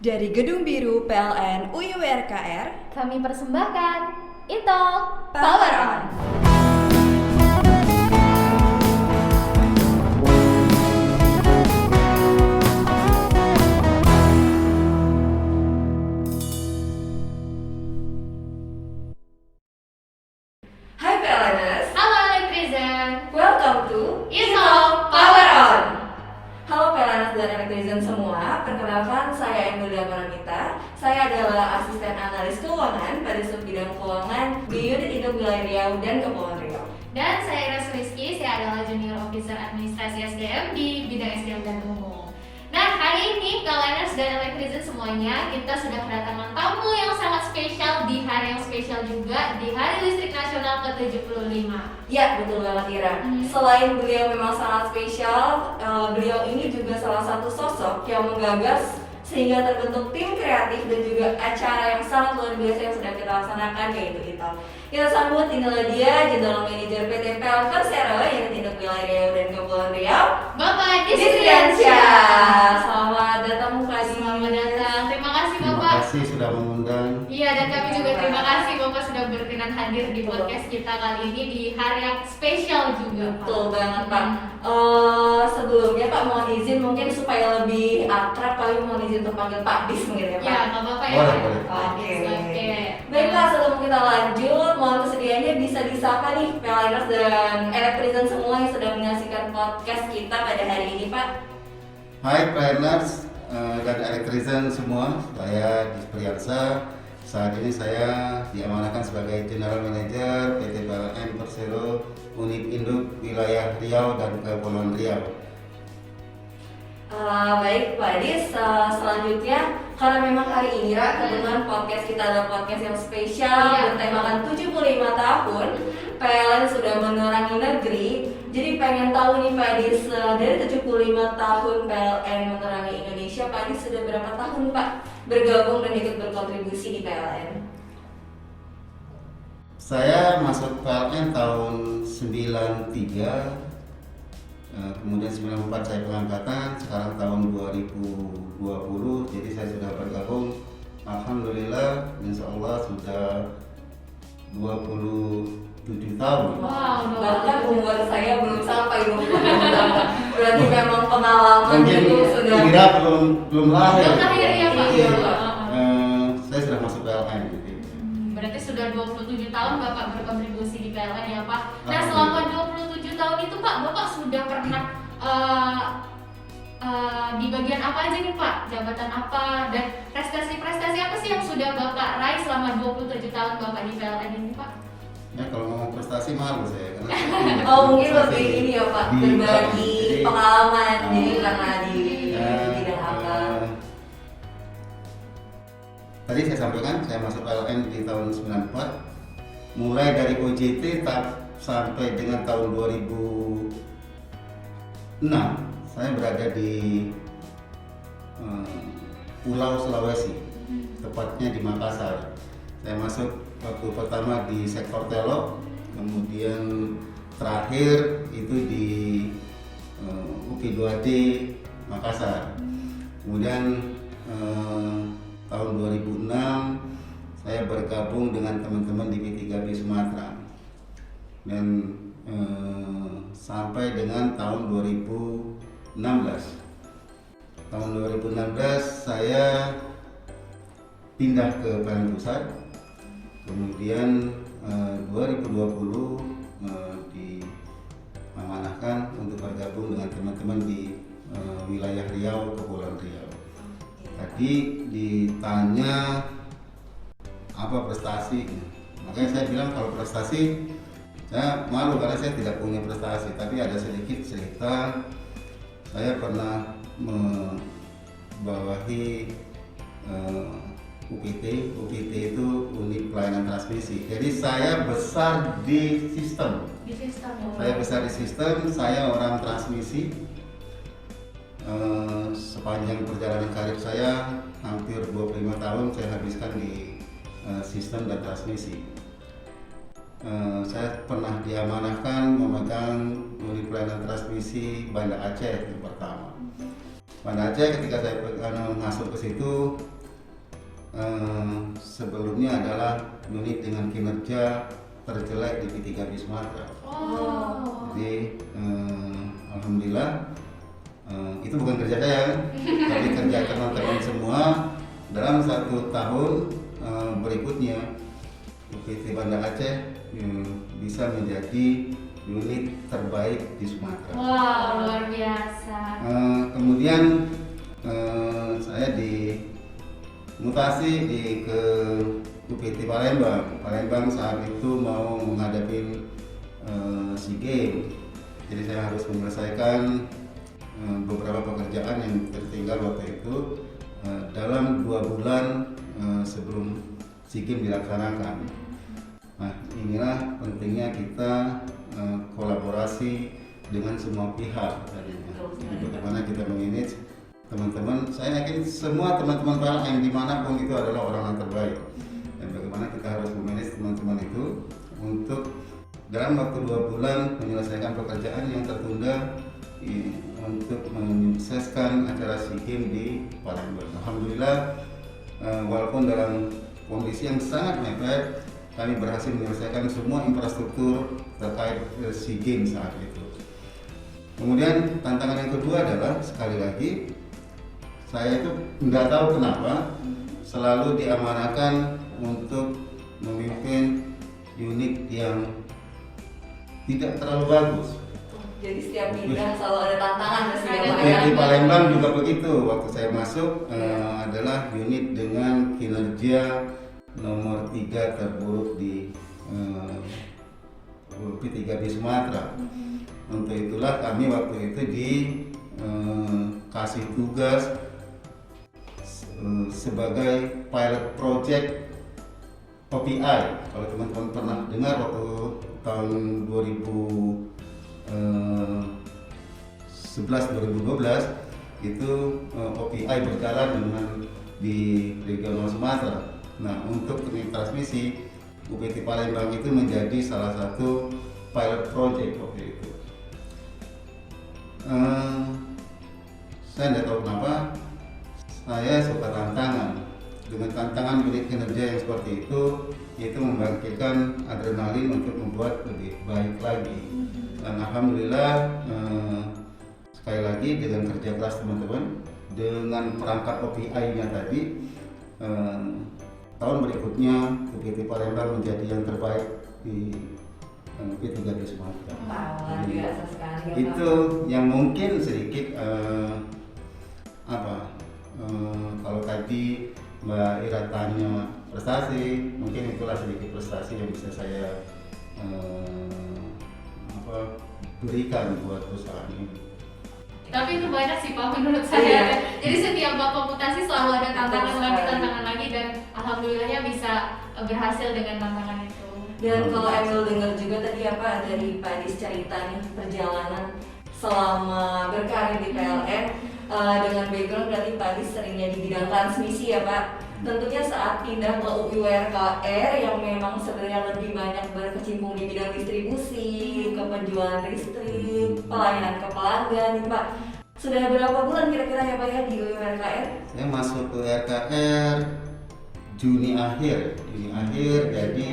Dari Gedung Biru PLN UIWRKR, kami persembahkan Italk Power On. Hai PLNers, Halo Electrizen, welcome to Italk Power On. Halo PLNers dan Electrizen semua, perkenalkan saya Emilia Paramita. Saya adalah asisten analis keuangan pada subbidang keuangan di unit induk wilayah Riau dan Kepulauan Riau. Dan saya Ira Suliski, saya adalah Junior Officer Administrasi SDM di bidang SDM dan umum. Nah, hari ini PLNers dan Electrizen semuanya, kita sudah kedatangan tamu yang sangat spesial di hari yang spesial juga, di Hari Listrik Nasional ke-75. Ya, betul banget Ira. Selain beliau memang sangat spesial, beliau ini juga salah satu sosok yang menggagas sehingga terbentuk tim kreatif dan juga acara yang sangat luar biasa yang sedang kita laksanakan, yaitu ITAL. Kita sambut, inilah dia General Manager PT PL Persero yang tindak wilayah Riau dan Kepulauan Riau, Bapak Disriansyah. Selamat datang Pak. Selamat datang. Terima kasih Terima Bapak. kasih sudah mengundang. Iya, dan kami juga terima kasih Bapak sudah berkenan hadir di podcast kita kali ini di hari yang spesial juga, Pak. Betul banget Pak. Sebelumnya Pak mohon izin mungkin supaya lebih akrab kami mohon izin untuk panggil Pak Dis mungkin ya Pak. Ya, nggak apa-apa ya. Boleh, Pak? boleh. Oke. Oke. Baik Pak, sebelum kita lanjut, mohon kesediaannya bisa disapa nih PLNers dan Electrizen semua yang sedang menyaksikan podcast kita pada hari ini Pak. Hai planners dan Electrizen semua, saya Disriansyah. Saat ini saya diamanahkan sebagai General Manager PT PLN Persero Unit Induk Wilayah Riau dan Kepulauan Riau. Baik Pak Dis, selanjutnya karena memang hari ini kebetulan podcast kita adalah podcast yang spesial Iya. bertemakan 75 tahun PLN sudah menerangi negeri. Jadi pengen tahu nih Pak Dis, dari 75 tahun PLN menerangi Indonesia, Pak Dis sudah berapa tahun Pak bergabung dan ikut berkontribusi di PLN? Saya masuk PLN tahun 93, kemudian 94 saya pengangkatan, sekarang tahun 2020, jadi saya sudah bergabung. Alhamdulillah, insya Allah sudah 27 tahun. Wow, Bahkan umur saya belum sampai 20 tahun. Berarti memang pengalaman Mungkin itu sudah kira belum lahir. Belum lahir ya, Pak? Iya, Pak. Pak. Saya sudah masuk PLN. Gitu. Berarti sudah 27 tahun Bapak berkontribusi di PLN ya Pak. Nah, Alhamdulillah. selama 27 tahun itu Pak, Bapak sudah pernah di bagian apa aja nih Pak? Jabatan apa dan prestasi-prestasi apa sih yang sudah Bapak raih selama 27 tahun Bapak di PLN ini Pak? Ya kalau ngomong prestasi malu saya karena Oh mungkin prestasi lebih ini ya Pak, di- berbagi jadi, pengalaman jadi eh, karena di eh, bidang apa? Tadi saya sampaikan saya masuk PLN di tahun 94, mulai dari OJT sampai dengan tahun 2006 saya berada di Pulau Sulawesi, tepatnya di Makassar. Saya masuk waktu pertama di sektor telok, kemudian terakhir itu di UP2D Makassar. Kemudian tahun 2006 saya bergabung dengan teman-teman di P3B Sumatera dan sampai dengan tahun 2016. Tahun 2016 saya pindah ke PLN Pusat, kemudian 2020 diamanahkan untuk bergabung dengan teman-teman di wilayah Riau, Kepulauan Riau. Tadi ditanya apa prestasi, makanya saya bilang kalau prestasi saya malu karena saya tidak punya prestasi, tapi ada sedikit cerita. Saya pernah membawahi UPT itu unit pelayanan transmisi. Jadi saya besar di sistem. Di sistem ya, Pak? Saya besar di sistem, saya orang transmisi. Sepanjang perjalanan karir saya hampir 25 tahun saya habiskan di sistem dan transmisi. Saya pernah diamanahkan memegang unit pelayanan transmisi Banda Aceh yang pertama. Banda Aceh ketika saya masuk ke situ sebelumnya adalah unit dengan kinerja terjelek di P3B Sumatera. Oh. Jadi alhamdulillah itu bukan kerja saya, tapi kerja teman-teman semua. Dalam 1 tahun berikutnya UPT Banda Aceh bisa menjadi unit terbaik di Sumatera. Wow, luar biasa. Kemudian saya dimutasi ke UPT Palembang. Palembang saat itu mau menghadapi SEA Games, jadi saya harus menyelesaikan beberapa pekerjaan yang tertinggal waktu itu dalam 2 bulan sebelum SEA Games dilaksanakan. Nah, inilah pentingnya kita kolaborasi dengan semua pihak. Jadi bagaimana kita manage teman-teman. Saya yakin semua teman-teman PLN dimanapun itu adalah orang yang terbaik. Dan bagaimana kita harus memanage teman-teman itu untuk dalam waktu 2 bulan menyelesaikan pekerjaan yang tertunda untuk menyukseskan acara SEA Games di Palembang. Alhamdulillah, walaupun dalam kondisi yang sangat mepet, kami berhasil menyelesaikan semua infrastruktur terkait SEA Games saat itu. Kemudian tantangan yang kedua adalah, sekali lagi, saya itu nggak tahu kenapa selalu diamanahkan untuk memimpin unit yang tidak terlalu bagus. Jadi setiap bidang selalu ada tantangan pasti ya, Pak, Di ya? Palembang juga begitu. Waktu saya masuk adalah unit dengan kinerja nomor 3 terburuk di P3B Sumatera. Untuk itulah kami waktu itu dikasih tugas sebagai pilot project OPI. Kalau teman-teman pernah dengar waktu tahun 2011-2012 itu OPI berjalan dengan di regional Sumatera. Nah, untuk teknik transmisi UPT Palembang itu menjadi salah satu pilot project waktu itu. Saya tidak tahu kenapa saya suka tantangan. Dengan tantangan unit kinerja yang seperti itu membangkitkan adrenalin untuk membuat lebih baik lagi. Dan alhamdulillah, sekali lagi dengan kerja keras teman-teman, dengan perangkat OPI-nya tadi, tahun berikutnya UPT Palembang menjadi yang terbaik di P3B Sumatera. Luar biasa sekali ya, Pak. Itu yang mungkin sedikit kalau tadi Mbak Ira tanya prestasi, mungkin itulah sedikit prestasi yang bisa saya berikan buat perusahaan ini. Tapi itu banyak sih Pak menurut Iya. saya. Jadi setiap Bapak mutasi selalu ada tantangan lagi dan alhamdulillahnya bisa berhasil dengan tantangan itu. Dan kalau Emil dengar juga tadi apa dari Pak Adis cerita nih perjalanan selama berkarir di PLN, dengan background berarti Pak Adis seringnya di bidang transmisi ya Pak. Tentunya saat pindah ke UIWRKR yang memang sebenarnya lebih banyak berkecimpung di bidang distribusi, ke penjualan listrik, pelayanan ke pelanggan nih Pak. Sudah berapa bulan kira-kira ya Pak ya di UIWRKR? Saya masuk ke RKR Juni akhir, jadi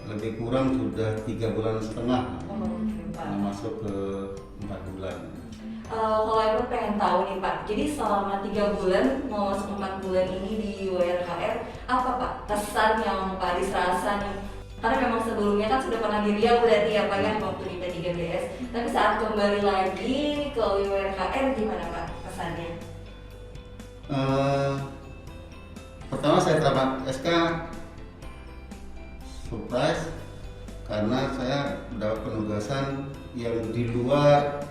lebih kurang sudah 3,5 bulan. Pak. Masuk ke 4 bulan. Kalau Emil pengen tahu nih Pak, jadi selama 3 bulan mau masuk 4 bulan ini di UIWRKR, apa Pak kesan yang Pak Adis rasa nih? Karena memang sebelumnya kan sudah pernah di Riau berarti ya Pak ya waktu di P3BS. Tapi saat kembali lagi ke UIWRKR gimana Pak kesannya? Pertama saya terima SK surprise karena saya mendapat penugasan yang di luar,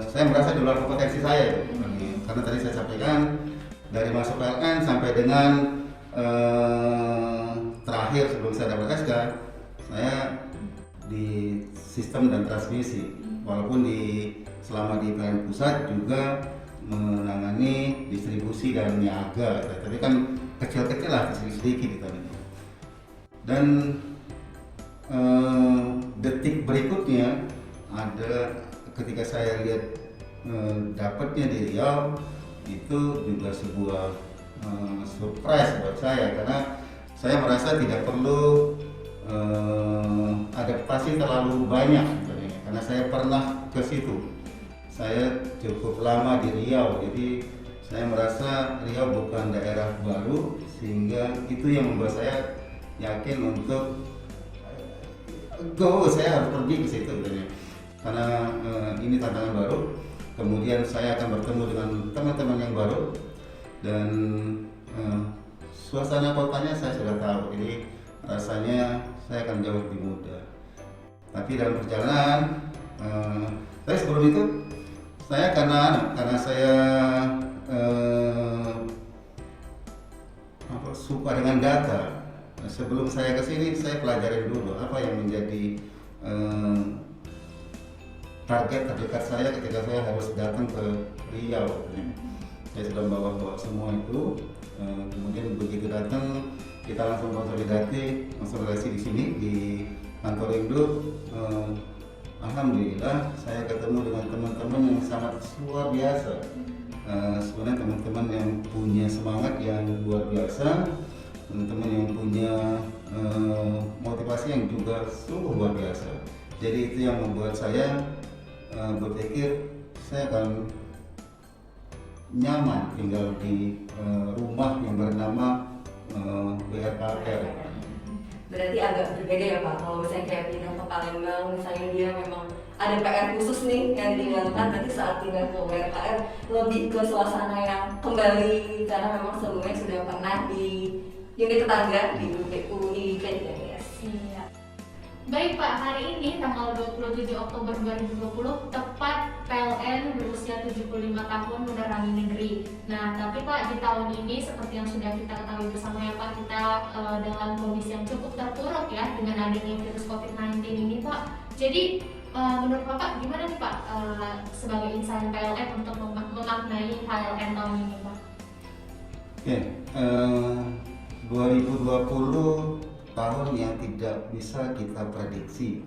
saya merasa di luar kompetensi saya. Karena tadi saya sampaikan dari masuk PLN sampai dengan terakhir sebelum saya dapat SK, saya di sistem dan transmisi. Walaupun selama di PLN pusat juga menangani distribusi dan niaga, tapi kan kecil-kecil lah, sedikit gitu. Dan detik berikutnya ada ketika saya lihat dapatnya di Riau, itu juga sebuah surprise buat saya, karena saya merasa tidak perlu adaptasi terlalu banyak sebenarnya, karena saya pernah ke situ. Saya cukup lama di Riau, jadi saya merasa Riau bukan daerah baru, sehingga itu yang membuat saya yakin untuk saya harus pergi ke situ sebenarnya. Karena ini tantangan baru. Kemudian saya akan bertemu dengan teman-teman yang baru, dan suasana kotanya saya sudah tahu, jadi rasanya saya akan jauh lebih mudah. Tapi dalam perjalanan, tapi sebelum itu saya karena saya suka dengan data. Sebelum saya ke sini, saya pelajarin dulu apa yang menjadi target terdekat saya ketika saya harus datang ke Riau. Saya sudah bawa semua itu. Kemudian begitu datang, kita langsung konsolidasi di sini di kantor Induk. Alhamdulillah saya ketemu dengan teman-teman yang sangat luar biasa. Sebenarnya teman-teman yang punya semangat yang luar biasa, teman-teman yang punya motivasi yang juga sungguh luar biasa. Jadi itu yang membuat saya berpikir saya akan nyaman tinggal di rumah yang bernama BRKR. Berarti agak berbeda ya Pak, kalau misalnya kayak pindah ke Palembang, misalnya dia memang ada PR khusus nih yang ditinggalkan, berarti saat pindah ke BRKR lebih ke suasana yang kembali, karena memang sebelumnya sudah pernah di unit tetangga di UI PDS. Iya. Baik Pak, hari ini tanggal 27 Oktober 2020 tepat PLN berusia 75 tahun menerangi negeri. Nah, tapi Pak, di tahun ini seperti yang sudah kita ketahui bersama ya Pak, kita dalam kondisi yang cukup terpuruk ya dengan adanya virus COVID-19 ini Pak. Jadi menurut Bapak gimana nih Pak sebagai insan PLN untuk memaknai HLN tahun ini Pak? Ya, 2020 tahun yang tidak bisa kita prediksi.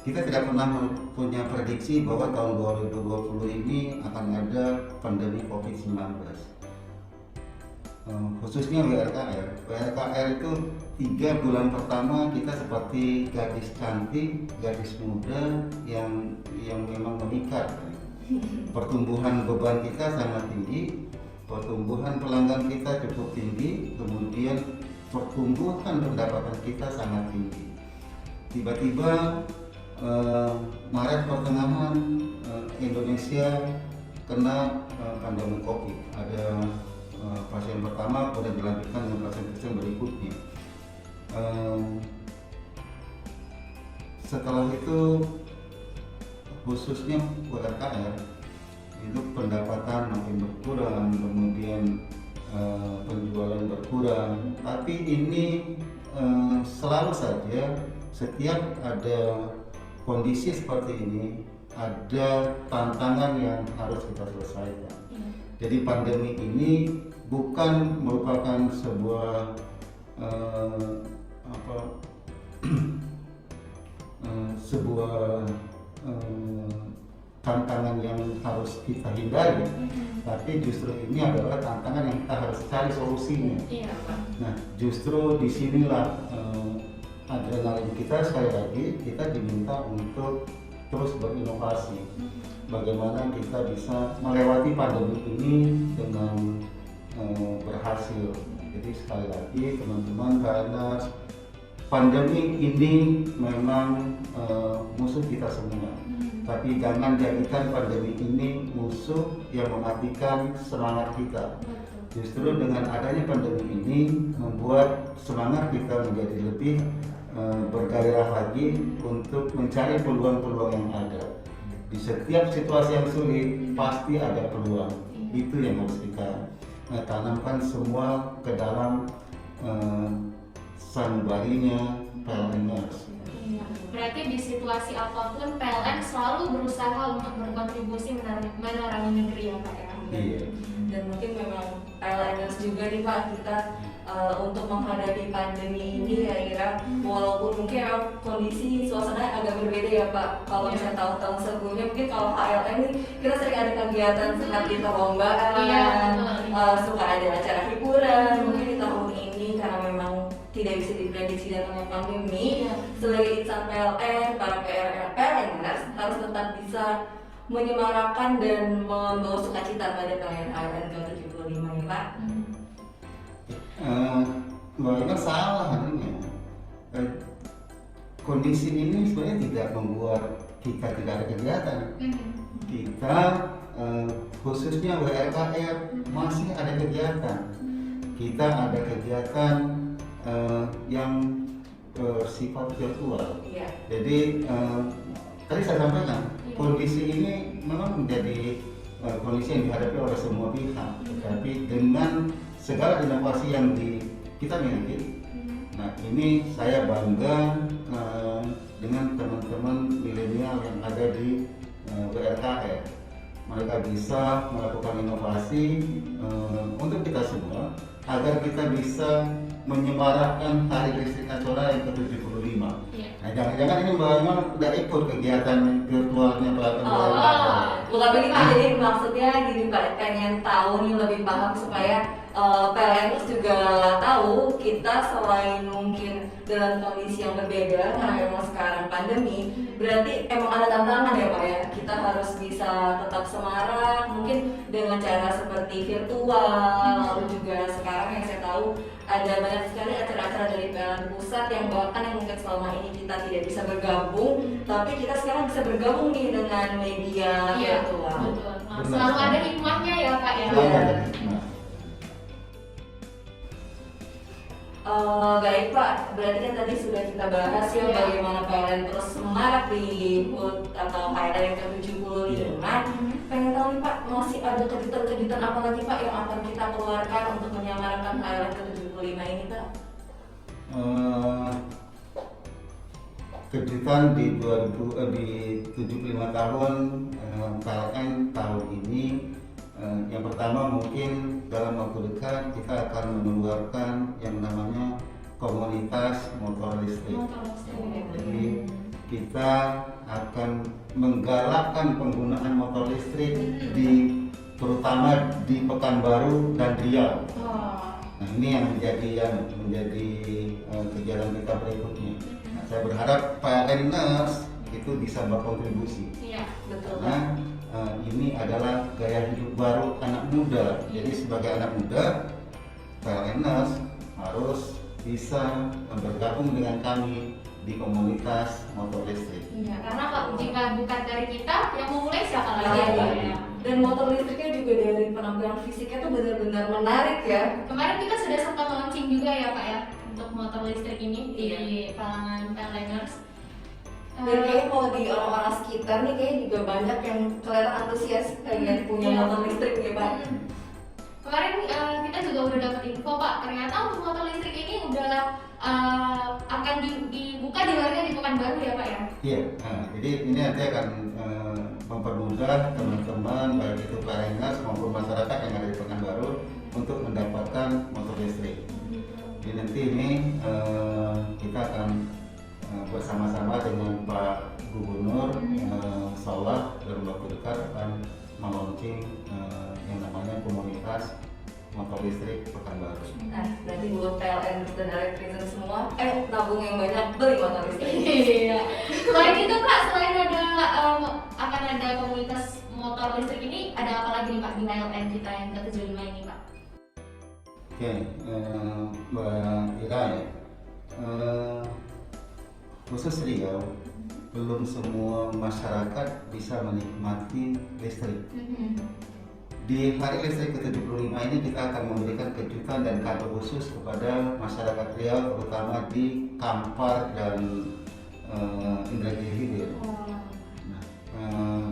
Kita tidak pernah punya prediksi bahwa tahun 2020 ini akan ada pandemi COVID-19. Khususnya WRKR. WRKR itu 3 bulan pertama kita seperti gadis cantik, gadis muda yang memang memikat. Pertumbuhan beban kita sangat tinggi, pertumbuhan pelanggan kita cukup tinggi, kemudian pertumbuhan pendapatan kita sangat tinggi. Tiba-tiba Maret pertengahan Indonesia kena pandemi COVID. Ada pasien pertama, kemudian dilanjutkan dengan pasien berikutnya. Setelah itu khususnya WRKR itu pendapatan makin berkurang, kemudian penjualan berkurang, tapi ini selalu saja setiap ada kondisi seperti ini ada tantangan yang harus kita selesaikan. Jadi pandemi ini bukan merupakan sebuah sebuah tantangan yang harus kita hindari, tapi justru ini adalah tantangan yang kita harus cari solusinya. Iya, Pak. Nah, justru disinilah adrenalin kita, sekali lagi kita diminta untuk terus berinovasi. Bagaimana kita bisa melewati pandemi ini dengan berhasil. Jadi sekali lagi teman-teman, karena pandemi ini memang musuh kita semua. Tapi jangan jadikan pandemi ini musuh yang mematikan semangat kita. Justru dengan adanya pandemi ini membuat semangat kita menjadi lebih bergairah lagi untuk mencari peluang-peluang yang ada. Di setiap situasi yang sulit pasti ada peluang. Itu yang harus kita tanamkan semua ke dalam sanubarinya PLN-ers. Berarti di situasi apapun PLN selalu berusaha untuk berkontribusi menerangi negeri ya Pak ya? Iya. Dan mungkin memang PLNers juga nih Pak, kita untuk menghadapi pandemi ini kira-kira walaupun mungkin memang kondisi suasana agak berbeda ya Pak. Kalau misalnya tahun-tahun sebelumnya mungkin kalau HLN ini kita sering ada kegiatan seperti perlombaan, suka ada acara hiburan. Mungkin di tahun ini karena memang tidak bisa diprediksi datangnya pandemi, sebagai insan PLN, para PLNers harus tetap bisa menyemarakan dan membawa sukacita pada perayaan HLN ke-75 ya Pak. Bahwa salah artinya. Kondisi ini sebenarnya tidak membuat kita tidak ada kegiatan. Kita khususnya WRKR masih ada kegiatan. Kita ada kegiatan yang bersifat virtual. Jadi tadi saya sampaikan kondisi ini memang menjadi kondisi yang dihadapi oleh semua pihak, tetapi dengan segala inovasi yang kita miliki, nah ini saya bangga dengan teman-teman milenial yang ada di WRKR. Mereka bisa melakukan inovasi untuk kita semua agar kita bisa menyemarakan Hari Listrik Nasional yang ke-75. Nah, jangan-jangan ini Mbak Imam tidak ikut kegiatan virtualnya Pak. Bukan begitu, jadi maksudnya gini Pak, pengen tahu nih lebih paham supaya PLNers juga tahu kita selain mungkin dalam kondisi yang berbeda karena memang sekarang pandemi, berarti emang ada tantangan ya Pak ya. Kita harus bisa tetap semarak mungkin dengan cara seperti virtual, lalu juga sekarang yang saya tahu ada banyak sekali acara-acara dari PLN pusat yang bahkan yang mungkin selama ini kita tidak bisa bergabung, tapi kita sekarang bisa bergabung nih dengan media virtual. Betul. Selalu ada hikmahnya ya Pak ya. Baik Pak, berarti kan tadi sudah kita bahas ya bagaimana PLN terus semarak di HUT atau HLN yang ke-75. Pengen tahu nih Pak, masih ada kejutan-kejutan apa lagi Pak yang akan kita keluarkan untuk menyemarakan HLN ke-75 ini Pak? Kejutan di 75 tahun PLN tahun ini, yang pertama mungkin dalam waktu dekat kita akan mengeluarkan yang namanya komunitas motor listrik. Jadi kita akan menggalakkan penggunaan motor listrik terutama di Pekanbaru dan Riau. Nah, ini yang menjadi kegiatan kita berikutnya. Nah, saya berharap PLNers itu bisa berkontribusi. Betul. Karena ini adalah gaya hidup baru anak muda. Jadi sebagai anak muda, PLNers harus bisa bergabung dengan kami di komunitas motor listrik. Karena Pak, jika bukan dari kita, yang memulai siapa lagi ya? Dan motor listriknya juga dari penampilan fisiknya tuh benar-benar menarik ya. Kemarin kita sudah sempat launching juga ya Pak ya untuk motor listrik ini di kalangan PLNers. Dan kayaknya kalau di orang-orang sekitar nih kayaknya juga banyak yang kelihatan antusias pengen punya motor listrik ya Pak. Kemarin kita juga udah dapat info Pak, ternyata untuk motor listrik ini udah akan dibuka di luarnya di Pekanbaru ya Pak ya? Iya, jadi ini nanti akan mempermudah teman-teman baik itu PLNers maupun masyarakat yang ada di Pekanbaru untuk mendapatkan motor listrik. Jadi nanti ini kita akan bersama-sama dengan Pak Gubernur, insyaallah dalam waktu dekat akan melaunching yang namanya komunitas motor listrik Pekanbaru. Nah, berarti buat PLN dan elektrician semua, tabung yang banyak, beli motor listrik. Iya. Selain itu Pak, selain ada akan ada komunitas motor listrik ini, ada apa lagi nih Pak di PLN kita yang ke-75 ini Pak? Oke, Mbak Ira ya. Khusus Riau, belum semua masyarakat bisa menikmati listrik. Di Hari Listrik ke-75 ini kita akan memberikan kejutan dan kado khusus kepada masyarakat Riau, terutama di Kampar dan Indragiri Hilir.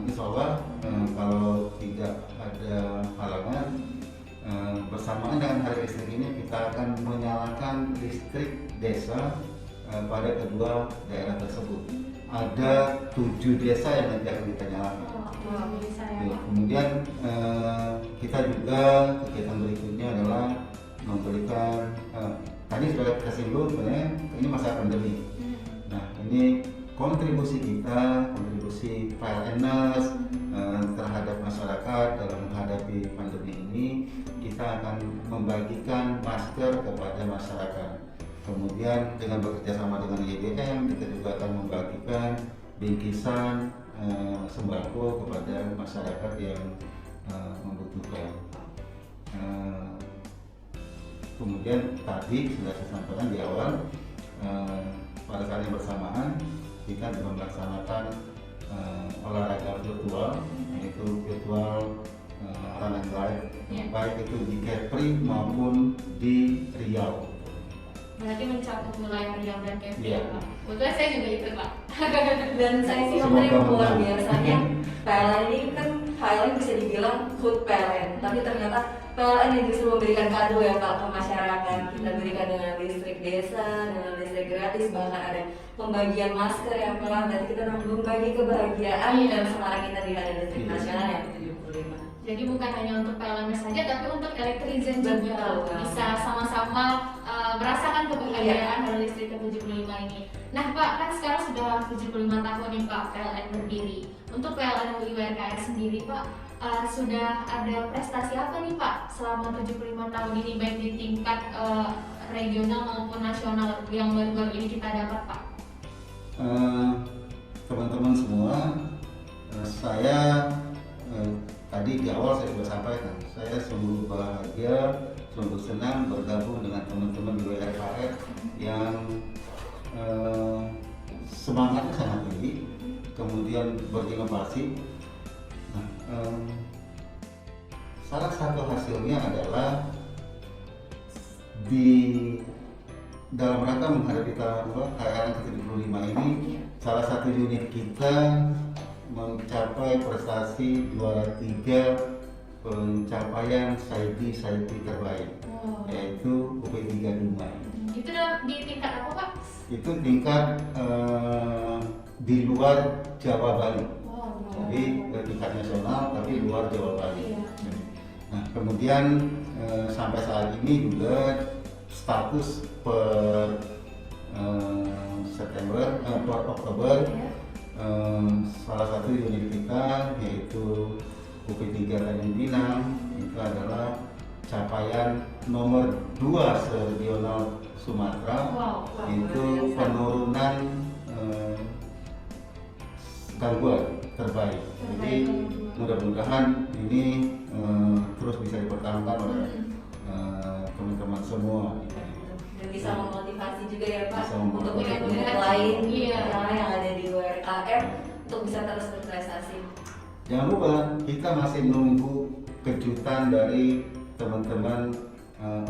Insya Allah kalau tidak ada halangan, bersamaan dengan Hari Listrik ini kita akan menyalakan listrik desa pada kedua daerah tersebut. Ada 7 desa yang nanti akan kita nyalakan. Kemudian kita juga kegiatan berikutnya adalah singgung sebenarnya ini masa pandemi. Nah ini kontribusi kita, kontribusi PLNers terhadap masyarakat dalam menghadapi pandemi ini, kita akan membagikan masker kepada masyarakat. Kemudian dengan bekerja sama dengan YBM, kita juga akan membagikan bingkisan sembako kepada masyarakat yang membutuhkan. Kemudian tadi sudah saya sampaikan di awal, pada saat yang bersamaan kita juga melaksanakan olahraga virtual, yaitu virtual run and ride, baik itu di Kepri maupun di Riau. Berarti mencakup wilayah Riau dan Kepri Iya. ya Pak. Kebetulan saya juga ikut Pak. Dan saya sih Semoga yang luar menang. biasanya PLN ini kan Highland bisa dibilang food PLN, tapi ternyata PLN yang justru memberikan kado ya Pak ke masyarakat. Kita berikan dengan listrik desa, dengan listrik gratis, bahkan ada pembagian masker ya Pak. Berarti kita membagi kebahagiaan dan semangat kita di Hari Listrik Nasional yang ke-75. Jadi bukan hanya untuk PLN saja, tapi untuk elektrizen juga Betul. bisa sama-sama merasakan kebahagiaan Hari Listrik ke-75 ini. Nah Pak, kan sekarang sudah 75 tahun nih Pak PLN berdiri. Untuk PLN UIWRKR sendiri Pak, sudah ada prestasi apa nih Pak selama 75 tahun ini, baik di tingkat regional maupun nasional yang baru-baru ini kita dapat Pak? Teman-teman semua, saya tadi di awal saya sudah sampaikan, saya sungguh bahagia, sungguh senang bergabung dengan teman-teman di WRKR yang semangatnya sangat tinggi, kemudian berinovasi. Nah, salah satu hasilnya adalah di dalam rangka menghadapi KRN ke-75 ini, salah satu unit kita mencapai prestasi juara 3 pencapaian SAIDI terbaik, yaitu UP3 Dumai. Itu di tingkat apa Pak? Itu tingkat di luar Jawa Bali. Jadi tingkat nasional tapi luar Jawa Bali. Nah kemudian sampai saat ini juga status per Oktober salah satu unit kita yaitu UP3 Tanjung Pinang itu adalah capaian nomor 2 seregional Sumatera. Itu penurunan gangguan terbaik. Jadi mudah-mudahan ini terus bisa dipertahankan oleh teman-teman semua. Dan bisa memotivasi juga ya Pak Bisa untuk memotivasi. unit-unit lain Iya. yang ada di WRKR untuk bisa terus berprestasi. Jangan lupa kita masih menunggu kejutan dari teman-teman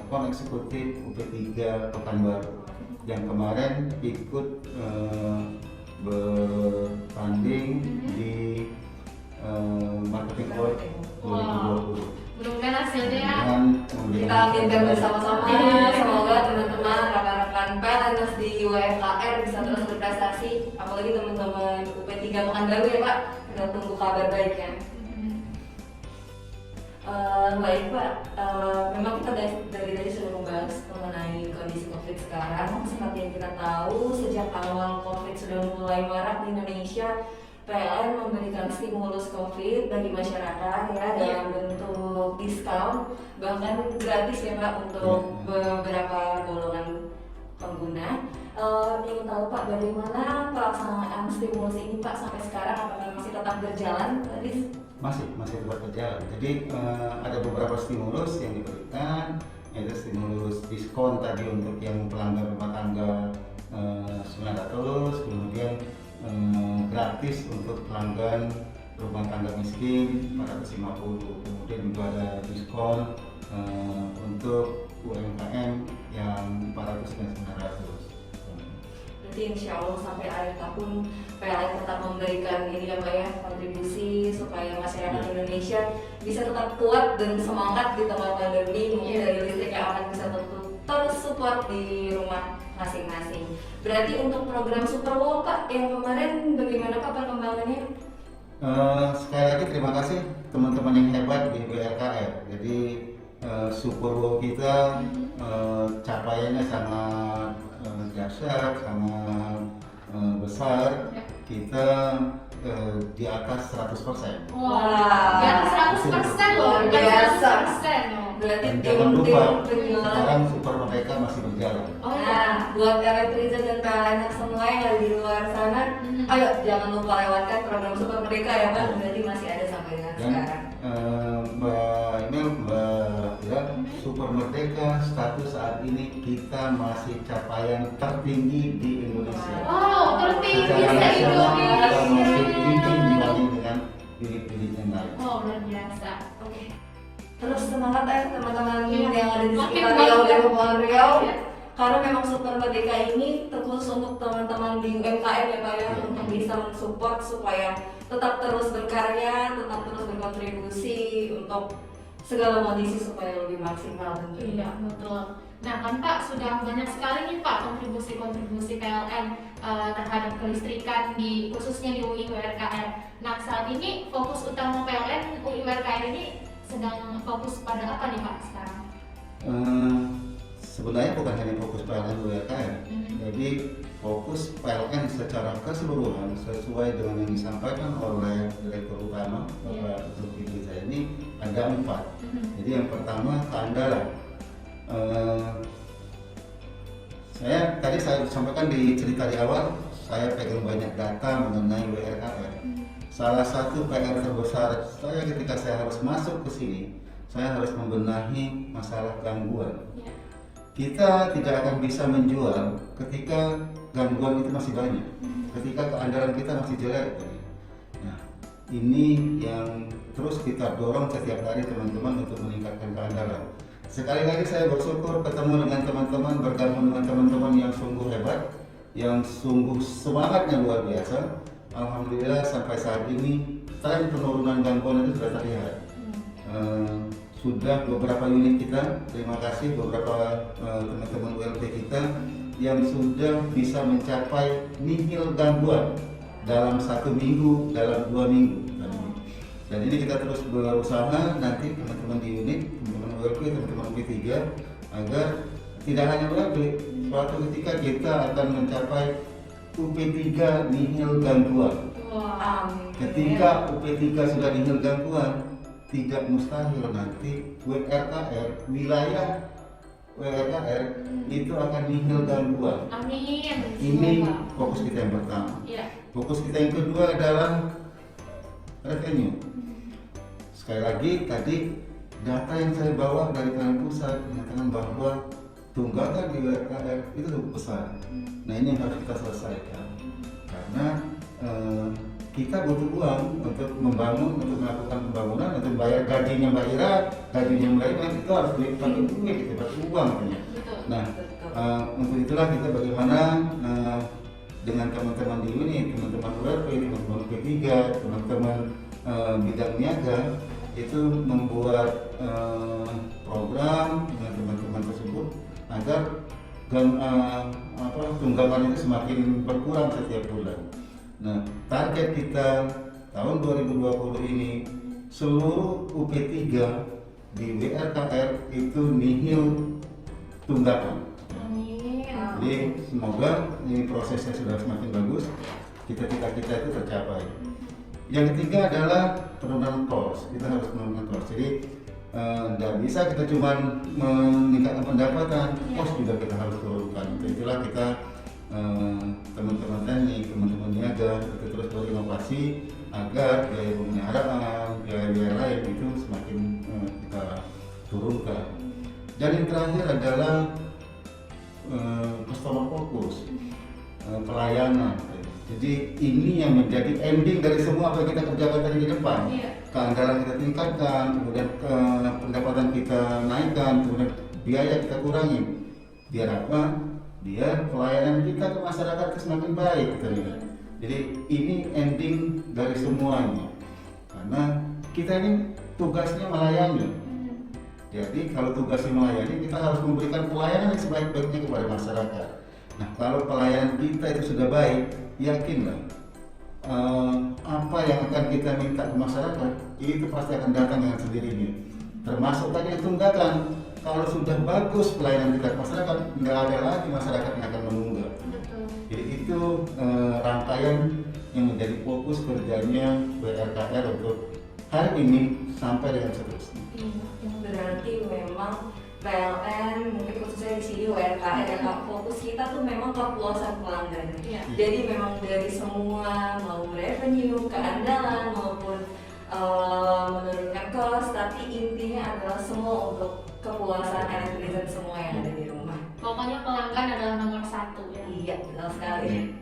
kon eksekutif UP3 Pekanbaru yang kemarin ikut bertanding di Marketing World 2020. Mudah-mudahan hasilnya Dan Kita aminkan bersama-sama. Semoga teman-teman rekan-rekan PLNers di WRKR bisa terus berprestasi. Apalagi teman-teman UP3 Pekanbaru ya Pak. Kita tunggu kabar baiknya. Baik Pak, memang kita dari tadi sudah membahas mengenai kondisi COVID sekarang. Seperti yang kita tahu, sejak awal COVID sudah mulai marak di Indonesia, PLN memberikan stimulus COVID bagi masyarakat ya dalam bentuk diskon, bahkan gratis ya Pak untuk beberapa golongan pengguna. Ingin tahu Pak bagaimana pelaksanaan stimulus ini Pak sampai sekarang, apakah masih tetap berjalan? masih tetap berjalan. Jadi ada beberapa stimulus yang diberikan, yaitu stimulus diskon tadi untuk yang pelanggan rumah tangga 900, kemudian gratis untuk pelanggan rumah tangga miskin 450, kemudian juga ada diskon untuk UMKM yang 400 dan 900. Nanti insya Allah sampai akhir tahun PLN tetap memberikan ini ya Pak ya, kontribusi supaya masyarakat Indonesia bisa tetap kuat dan semangat di tengah pandemi. Mungkin dari listrik yang akan bisa terus support di rumah masing-masing. Berarti untuk program Superwall Pak yang kemarin bagaimana Pak perkembangannya? Sekali lagi terima kasih teman-teman yang hebat di WRKR. Jadi Superwo kita capaiannya sangat dahsyat, sangat besar. Kita di atas 100%. Wah, di atas 100% loh, Luar bukan biasa. 100% loh. Berarti Dan jangan lupa, penjualan. sekarang Super Merdeka masih berjalan. Oh ya. Nah, buat Elektrizen dan PLN semua yang ada di luar sana, ayo jangan lupa lewatkan program Super Merdeka ya Pak. Berarti masih ada sampai dengan Dan sekarang. Mbak Emil, Mbak ya, Super Merdeka status saat ini kita masih capaian tertinggi di Indonesia. Wow, tertinggi Secara nasional kita masih se-Indonesia. tinggi dibanding dengan unit-unit yang lain. Oh, luar biasa. Oke. Terus semangat ya teman-teman Iya. yang ada di Makin sekitar banyak. Riau dan Kepulauan Riau. Iya. Karena memang Super Merdeka ini terkhusus untuk teman-teman di UMKM ya Pak ya, untuk bisa mensupport supaya tetap terus berkarya, tetap terus berkontribusi untuk segala kondisi supaya lebih maksimal tentunya. Iya, betul. Nah kan Pak, sudah banyak sekali nih Pak kontribusi-kontribusi PLN terhadap kelistrikan di khususnya di UI URKR. Nah saat ini fokus utama PLN UI URKR ini sedang fokus pada apa nih Pak sekarang? Sebenarnya bukan hanya fokus PLN UMKM, jadi fokus PLN secara keseluruhan sesuai dengan yang disampaikan oleh Direktur Utama Bapak Zulkifli Binsar ini ada 4. Jadi yang pertama keandalan. Saya sampaikan di cerita di awal, saya pegang banyak data mengenai WRKR. Salah satu PR terbesar saya ketika saya harus masuk ke sini, saya harus membenahi masalah gangguan. Kita tidak akan bisa menjual ketika gangguan itu masih banyak, ketika keandalan kita masih jelek. Nah, ini yang terus kita dorong setiap hari teman-teman untuk meningkatkan keandalan. Sekali lagi saya bersyukur ketemu dengan teman-teman, bergabung dengan teman-teman yang sungguh hebat, yang sungguh semangatnya luar biasa. Alhamdulillah sampai saat ini tren penurunan gangguan itu sudah terlihat. Sudah beberapa unit kita, terima kasih beberapa teman-teman ULP kita yang sudah bisa mencapai nihil gangguan dalam 1 minggu, dalam 2 minggu. Dan ini kita terus berusaha nanti teman-teman di unit, teman-teman ULP, teman-teman UP3 agar tidak hanya ULP, suatu ketika kita akan mencapai UP3 nihil gangguan. Wow. Ketika UP3 sudah nihil gangguan, tidak mustahil nanti WRKR, wilayah WRKR itu akan nihil gangguan. Amin. Ini Semoga. fokus kita yang pertama. Iya. Fokus kita yang kedua adalah revenue. Sekali lagi tadi data yang saya bawa dari Kementerian Pusat menyatakan bahwa tunggakan di WRKR itu cukup besar. Nah ini yang harus kita selesaikan karena kita butuh uang untuk membangun, untuk melakukan pembangunan, untuk bayar gajinya Mbak Ira, gajinya Mbak Ira itu harus pakai duit, gitu, pakai uang katanya. Betul. Nah, untuk itulah kita bagaimana dengan teman-teman di unit, teman-teman ULP, teman-teman P3, teman-teman bidang niaga itu membuat program dengan teman-teman tersebut agar tunggakan itu semakin berkurang setiap bulan. Nah, target kita tahun 2020 ini seluruh UP3 di WRKR itu nihil tunggakan. Amin. Jadi semoga ini prosesnya sudah semakin bagus, cita-cita kita itu tercapai. Yang ketiga adalah penurunan cost. Kita harus menurunkan cost. Jadi tidak bisa kita cuma meningkatkan pendapatan, cost juga kita harus turunkan. Itulah kita teman-teman teknik, teman-teman niaga itu terus berinovasi agar biaya pemeliharaan, biaya-biaya lain itu semakin kita turunkan. Dan yang terakhir adalah customer focus, pelayanan. Jadi ini yang menjadi ending dari semua apa yang kita kerjakan tadi di depan. Iya. Keandalan kita tingkatkan, kemudian pendapatan kita naikkan, kemudian biaya kita kurangi. Biar apa? Biar pelayanan kita ke masyarakat semakin baik gitu ya. Jadi ini ending dari semuanya karena kita ini tugasnya melayani. Jadi kalau tugasnya melayani, kita harus memberikan pelayanan yang sebaik-baiknya kepada masyarakat. Nah kalau pelayanan kita itu sudah baik, yakinlah apa yang akan kita minta ke masyarakat itu pasti akan datang dengan sendirinya. termasuk tadi yang tunggakan. Kalau sudah bagus pelayanan kita ke masyarakat, nggak ada lagi masyarakat yang akan menunggak. Betul. Jadi itu rangkaian yang menjadi fokus kerjanya WRKR untuk hari ini sampai dengan seterusnya. Berarti memang PLN mungkin khususnya di sini WRKR ya Kak, fokus kita tuh memang kepuasan pelanggan. Iya. Jadi memang dari semua mau revenue, keandalan maupun menurunkan cost, tapi intinya adalah semua untuk kepuasan netizen semua yang ada di rumah. Pokoknya pelanggan adalah nomor satu ya. Iya, betul sekali.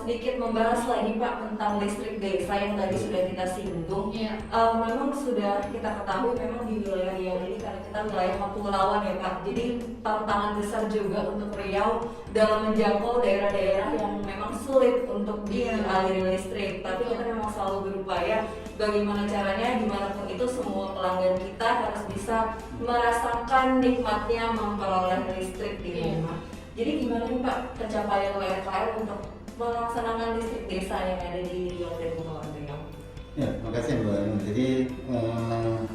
Sedikit membahas lagi Pak tentang listrik desa yang tadi sudah kita singgung. Iya. Memang sudah kita ketahui memang di wilayah Riau ini karena kita wilayah kepulauan ya Pak. Jadi tantangan besar juga untuk Riau dalam menjangkau daerah-daerah yang memang sulit untuk dialiri listrik. Tapi kita memang selalu berupaya bagaimana caranya dimanapun itu semua pelanggan kita harus bisa merasakan nikmatnya memperoleh listrik di rumah. Jadi gimana nih Pak pencapaian WRKR untuk melaksanakan listrik desa yang ada di Riau dan Kepulauan Riau? Ya, makasih Mbak Ainun. Jadi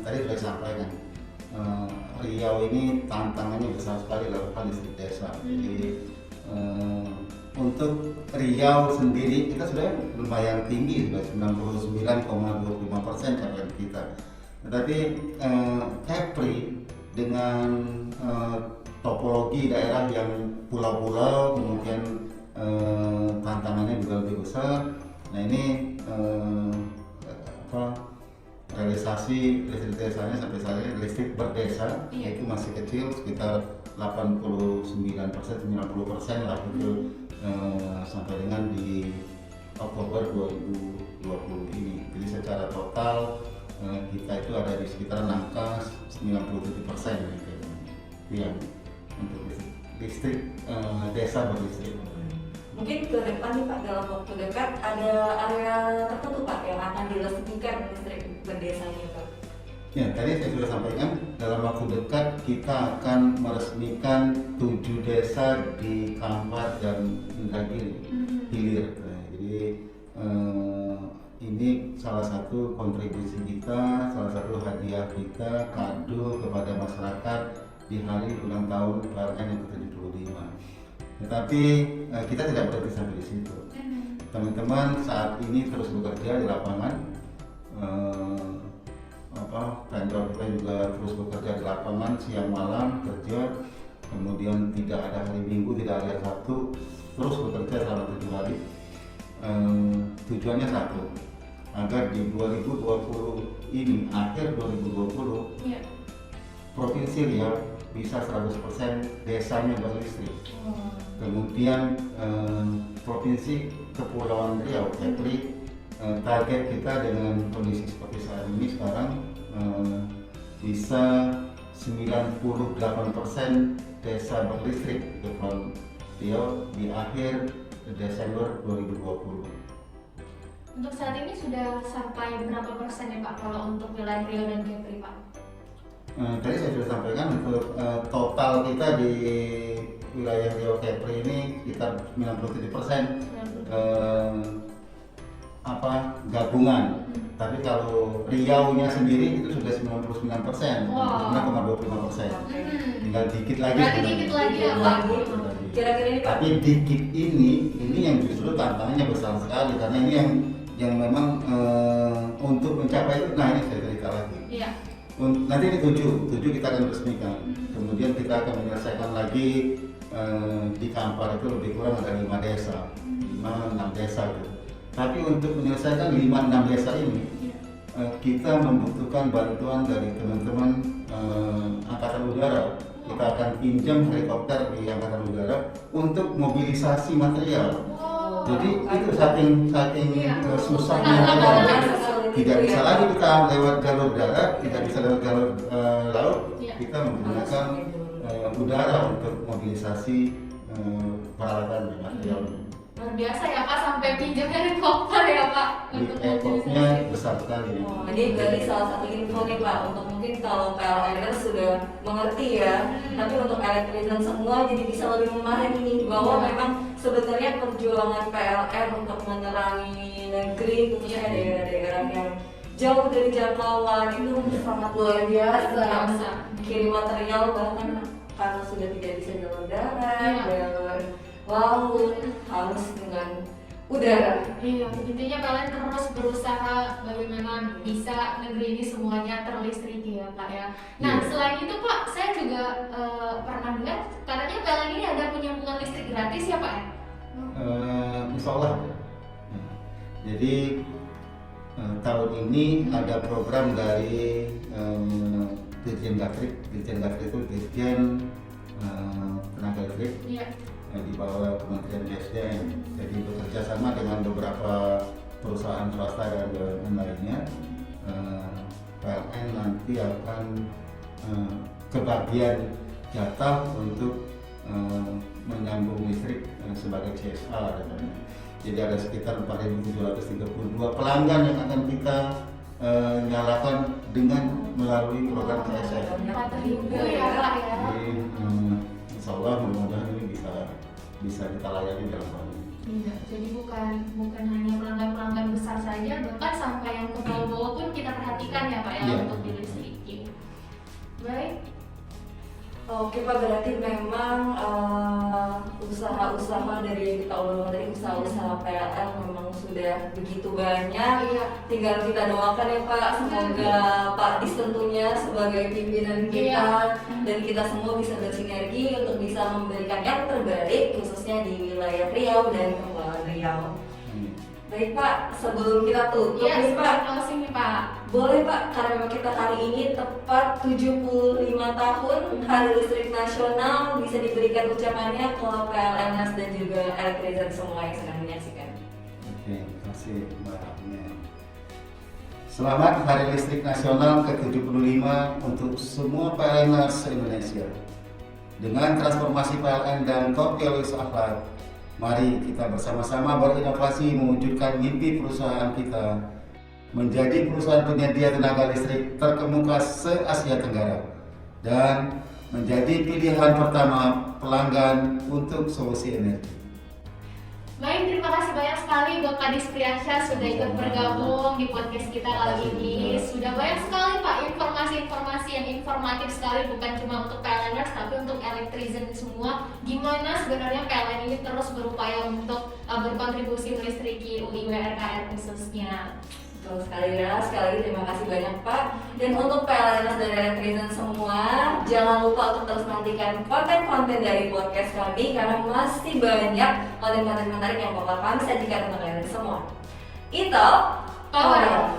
tadi sudah disampaikan Riau ini tantangannya besar sekali dalam listrik desa. Jadi untuk Riau sendiri kita sudah lumayan tinggi, sudah 99,25% capaian kita. Tetapi Kepri dengan topologi daerah yang pulau-pulau, kemudian tantangannya juga lebih besar. Nah ini realisasi listrik desanya sampai saat ini listrik berdesa itu masih kecil, sekitar 89%, 90% lah itu sampai dengan di Oktober 2020 ini. Jadi secara total kita itu ada di sekitar angka 97% gitu. Itu yang untuk listrik desa berlistrik. Mungkin ke depan nih Pak, dalam waktu dekat ada area tertentu Pak yang akan diresmikan listrik berdesanya Pak? Ya, tadi saya sudah sampaikan dalam waktu dekat kita akan meresmikan 7 desa di Kampar dan Indragiri hilir. Nah, jadi ini salah satu kontribusi kita, salah satu hadiah kita, kado kepada masyarakat di hari ulang tahun PLN yang ke-75. Tetapi kita tidak berhenti sampai di situ. Teman-teman saat ini terus bekerja di lapangan. Vendor kita juga terus bekerja di lapangan siang malam kerja. Kemudian tidak ada hari Minggu, tidak ada Sabtu, terus bekerja selama 7 hari. Tujuannya satu, agar di 2020 ini, akhir 2020, Provinsi Riau bisa 100% desanya berlistrik. Kemudian Provinsi Kepulauan Riau, Kepri, target kita dengan kondisi seperti saat ini sekarang bisa 98% desa berlistrik di Kepulauan Riau di akhir Desember 2020. Untuk saat ini sudah sampai berapa persen ya Pak kalau untuk wilayah Riau dan Kepri Pak? Tadi saya sudah sampaikan untuk total kita di wilayah Riau Kepri ini sekitar 97% gabungan. Tapi kalau Riau-nya sendiri itu sudah 99%, 99,25%. Tinggal dikit lagi. Dikit lagi ya Pak. Kira-kira ini Pak? Tapi dikit ini yang justru tantangannya besar sekali karena ini yang memang untuk mencapai itu. Nah ini saya cerita lagi. Iya. Nanti ini 7 kita akan resmikan. Kemudian kita akan menyelesaikan lagi di Kampar itu lebih kurang ada 5 desa, 5-6 desa gitu. Tapi untuk menyelesaikan 5-6 desa ini kita membutuhkan bantuan dari teman-teman Angkatan Udara. Kita akan pinjam helikopter di Angkatan Udara untuk mobilisasi material. Jadi itu saking susahnya tidak bisa lagi kita lewat jalur darat, tidak bisa lewat jalur laut, kita menggunakan udara untuk mobilisasi peralatan dan material. Luar biasa ya Pak, sampai pinjam helikopter ya Pak untuk Effortnya besar sekali. Jadi dari salah satu info nih Pak, untuk mungkin kalau PLN sudah mengerti ya, tapi untuk elektrikan semua jadi bisa lebih memahami nih bahwa memang sebenarnya perjuangan PLN untuk menerangi negeri khususnya daerah-daerah yang jauh dari jangkauan itu sangat luar biasa. biasa. Kirim material bahkan karena sudah tidak bisa jalur darat, Iya. jalur laut, harus dengan udara. Iya, intinya kalian terus berusaha bagaimana bisa negeri ini semuanya terlistriki ya Pak ya. Nah Iya. selain itu Pak, saya juga pernah dengar katanya PLN ini ada penyambungan listrik gratis ya Pak ya? Insya Allah. Jadi tahun ini ada program dari Dirjen Gatrik itu Dirjen Tenaga Listrik Iya. di bawah Kementerian SDM. Jadi bekerja sama dengan beberapa perusahaan swasta dan BUMN lainnya, PLN nanti akan kebagian jatah untuk menyambung listrik sebagai CSA katanya. Jadi ada sekitar 4.732 pelanggan yang akan kita nyalakan dengan melalui program CSA. 4.000 ya Pak ya. Jadi insya Allah mudah-mudahan ini bisa kita layani dalam hal ini. Iya, jadi bukan hanya pelanggan-pelanggan besar saja, bahkan sampai yang ke bawah-bawah pun kita perhatikan ya Pak ya Iya. untuk dilistriki. Baik. Oke Pak, berarti memang usaha-usaha dari yang kita obrolkan tadi, usaha-usaha PLN memang sudah begitu banyak. Iya. Tinggal kita doakan ya Pak, semoga Pak Dis tentunya sebagai pimpinan kita dan kita semua bisa bersinergi untuk bisa memberikan yang terbaik khususnya di wilayah Riau dan Kepulauan Riau. Baik Pak, sebelum kita tutup Iya, nih Pak, closing nih Pak. boleh Pak, karena memang kita hari ini tepat 75 tahun Hari Listrik Nasional, bisa diberikan ucapannya ke PLNS dan juga Elektrizen semua yang sedang menyaksikan. Oke, terima kasih Mbak Amel. Selamat Hari Listrik Nasional ke-75 untuk semua PLNers se-Indonesia. Dengan transformasi PLN dan Koptiolus Akhlak, mari kita bersama-sama berinovasi mewujudkan mimpi perusahaan kita menjadi perusahaan penyedia tenaga listrik terkemuka se-Asia Tenggara dan menjadi pilihan pertama pelanggan untuk solusi energi. Baik, terima kasih banyak sekali buat Pak Dis Priyansyah sudah ikut bergabung di podcast kita kali ini. Sudah banyak sekali Pak informasi-informasi yang informatif sekali, bukan cuma untuk PLNers tapi untuk Elektrizen semua. Gimana sebenarnya PLN ini terus berupaya untuk berkontribusi melistriki UIWRKR khususnya. Betul sekali ya, sekali lagi terima kasih banyak Pak. Dan untuk PLNers dan Elektrizen semua, jangan lupa untuk terus nantikan konten-konten dari podcast kami karena masih banyak konten-konten menarik yang bakal kami sajikan untuk kalian semua. Itu Power